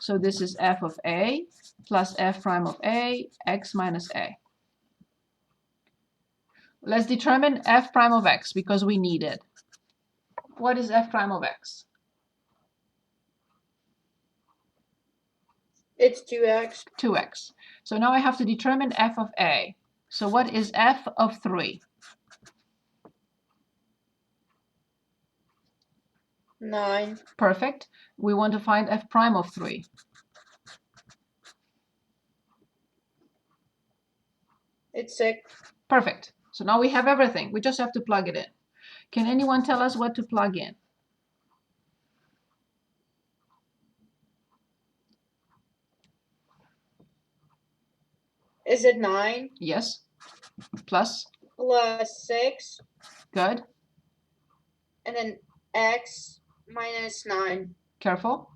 So this is f of a plus f prime of a, x minus a. Let's determine f prime of x because we need it. What is f prime of x? It's 2x. 2x. So now I have to determine f of a. So what is f of 3? 9. Perfect. We want to find f prime of 3. It's 6. Perfect. So now we have everything. We just have to plug it in. Can anyone tell us what to plug in? Is it 9? Yes. Plus? Plus 6. Good. And then x minus 9. Careful.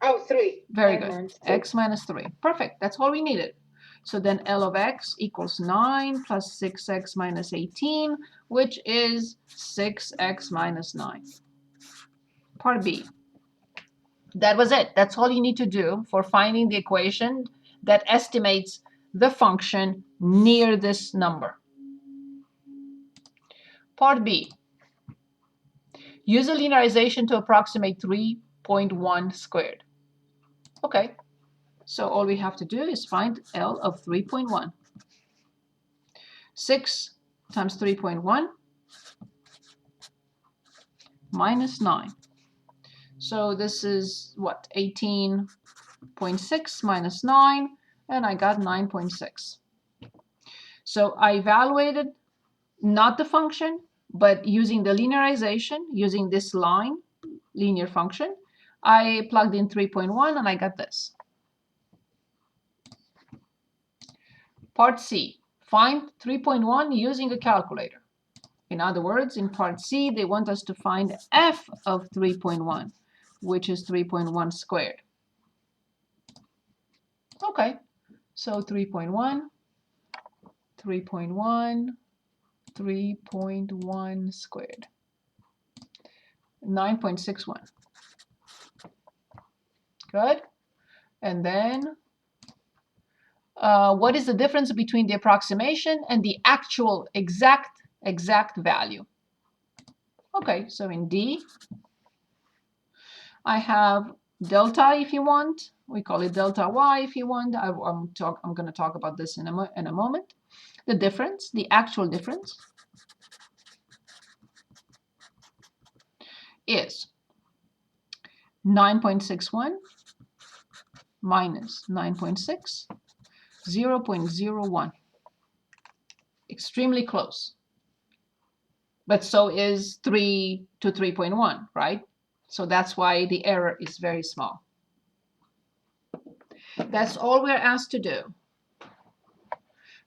Oh, 3. Very good. X minus 3. Perfect. That's all we needed. So then L of x equals 9 plus 6x minus 18, which is 6x minus 9. Part B. That was it. That's all you need to do for finding the equation that estimates the function near this number. Part B. Use a linearization to approximate 3.1 squared. Okay, so all we have to do is find L of 3.1. 6 times 3.1 minus 9. So this is what? 18.6 minus 9, and I got 9.6. So I evaluated not the function, but using the linearization, using this line, linear function, I plugged in 3.1 and I got this. Part C, find 3.1 using a calculator. In other words, in part C, they want us to find f of 3.1, which is 3.1 squared. Okay, so 3.1, 3.1, 3.1 squared. 9.61. Good. And then what is the difference between the approximation and the actual exact value? Okay, so in D, I have delta if you want. We call it delta y if you want. I'm going to talk about this in a moment. The difference, the actual difference, is 9.61 minus 9.6, 0.01. Extremely close. But so is 3 to 3.1, right? So that's why the error is very small. That's all we're asked to do.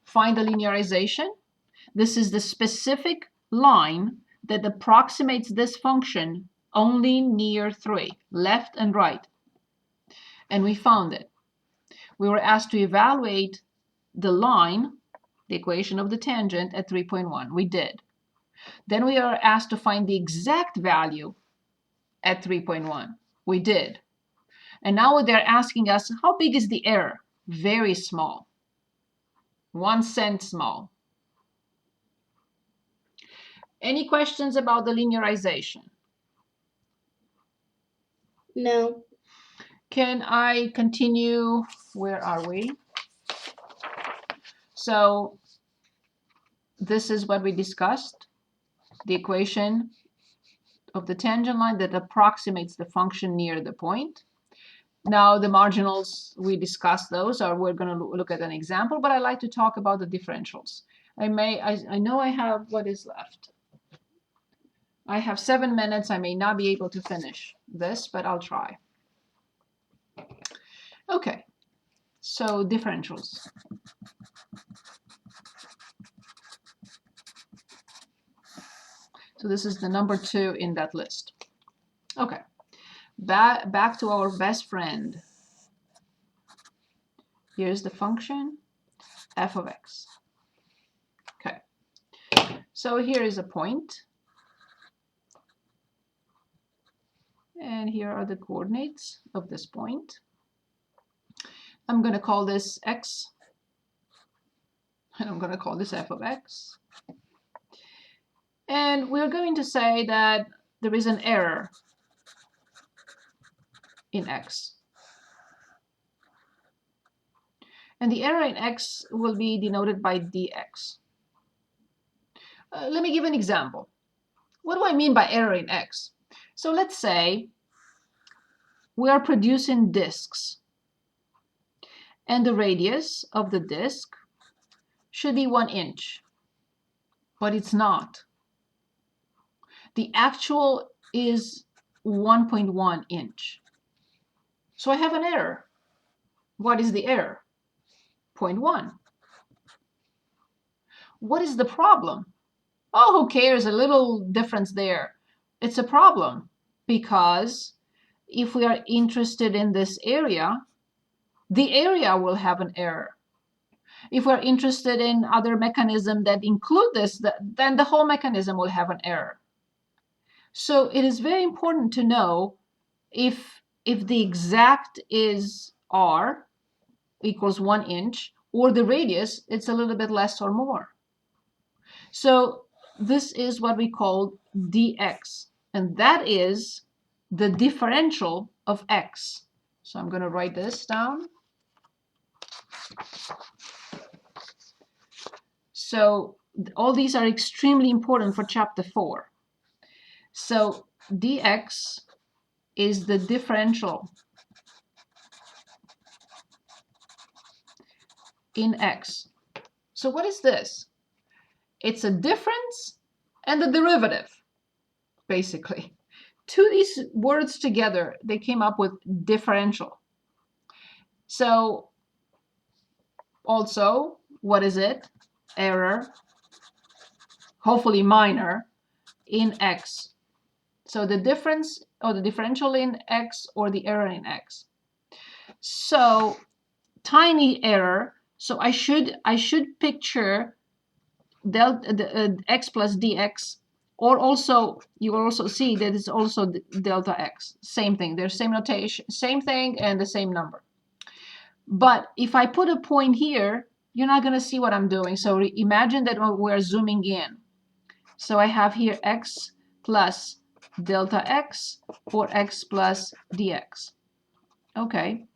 Find the linearization. This is the specific line that approximates this function only near 3, left and right. And we found it. We were asked to evaluate the line, the equation of the tangent, at 3.1. We did. Then we are asked to find the exact value at 3.1. We did. And now they're asking us, how big is the error? Very small. 1 cent small. Any questions about the linearization? No. Can I continue? Where are we? So this is what we discussed. The equation of the tangent line that approximates the function near the point. Now the marginals, we discussed those, or we're going to look at an example, but I like to talk about the differentials. I know I have what is left. I have 7 minutes. I may not be able to finish this, but I'll try. Okay, so differentials. So this is the number 2 in that list. Okay, back to our best friend. Here's the function f of x. Okay, so here is a point. And here are the coordinates of this point. I'm going to call this x, and I'm going to call this f of x. And we're going to say that there is an error in x. And the error in x will be denoted by dx. Let me give an example. What do I mean by error in x? So let's say we are producing disks, and the radius of the disk should be 1 inch, but it's not. The actual is 1.1 inch. So I have an error. What is the error? 0.1. What is the problem? Oh, who cares? A little difference there. It's a problem because if we are interested in this area, the area will have an error. If we're interested in other mechanisms that include this, then the whole mechanism will have an error. So it is very important to know if the exact is r equals 1 inch, or the radius, it's a little bit less or more. So this is what we call dx, and that is the differential of x. So I'm going to write this down. So all these are extremely important for chapter 4. So dx is the differential in x. So what is this? It's a difference and the derivative, basically. To these words together, they came up with differential. So also, what is it? Error, hopefully minor, in x. So the difference or the differential in x or the error in x. So tiny error. So I should picture x plus dx, or also you will also see that it's also delta x. Same thing. There's same notation, same thing, and the same number. But if I put a point here, you're not going to see what I'm doing. So imagine that we're zooming in. So I have here x plus delta x or x plus dx. Okay.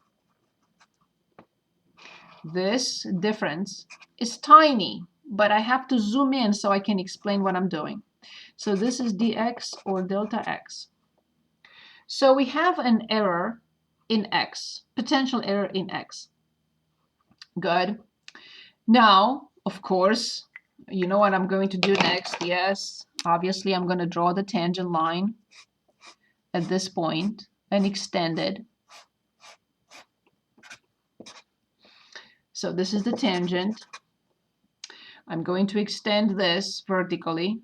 This difference is tiny, but I have to zoom in so I can explain what I'm doing. So this is dx or delta x. So we have an error in x, potential error in x. Good. Now, of course, you know what I'm going to do next. Yes, obviously I'm going to draw the tangent line at this point and extend it. So this is the tangent. I'm going to extend this vertically.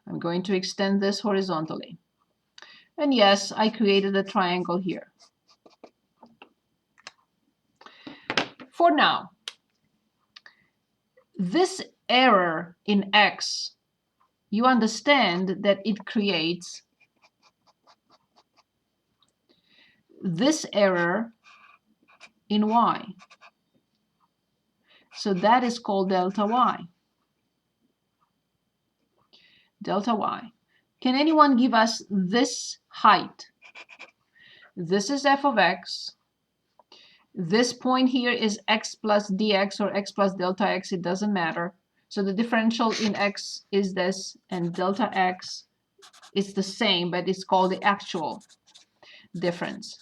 I'm going to extend this horizontally. And yes, I created a triangle here. For now, this error in x, you understand that it creates this error in y. So that is called delta y. Delta y. Can anyone give us this height? This is f of x. This point here is x plus dx or x plus delta x. It doesn't matter. So the differential in x is this, and delta x is the same, but it's called the actual difference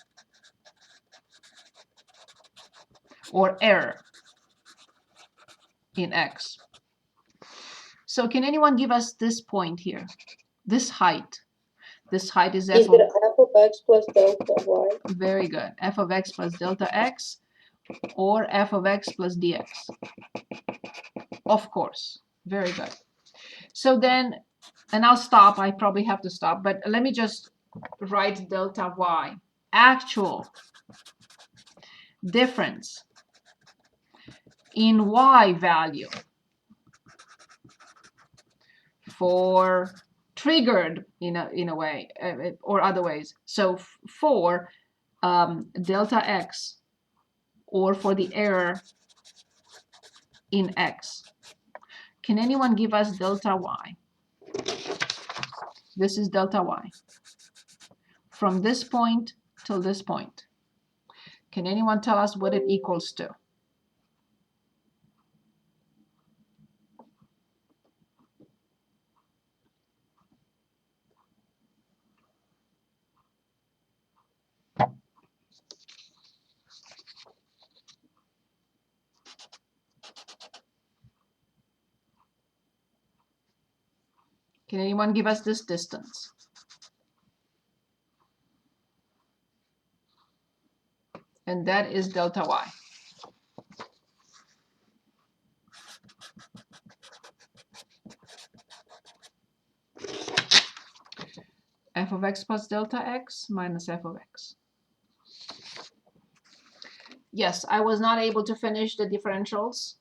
or error in x. So can anyone give us this point here? This height. This height is Is it f of x plus delta y? Very good. F of x plus delta x or f of x plus dx. Of course. Very good. So then, and I'll stop. I probably have to stop, but let me just write delta y. Actual difference in y value for triggered in a way or other ways. So for delta x or for the error in x. Can anyone give us delta y? This is delta y. From this point till this point. Can anyone tell us what it equals to? Can anyone give us this distance? And that is delta y. F of x plus delta x minus f of x. Yes, I was not able to finish the differentials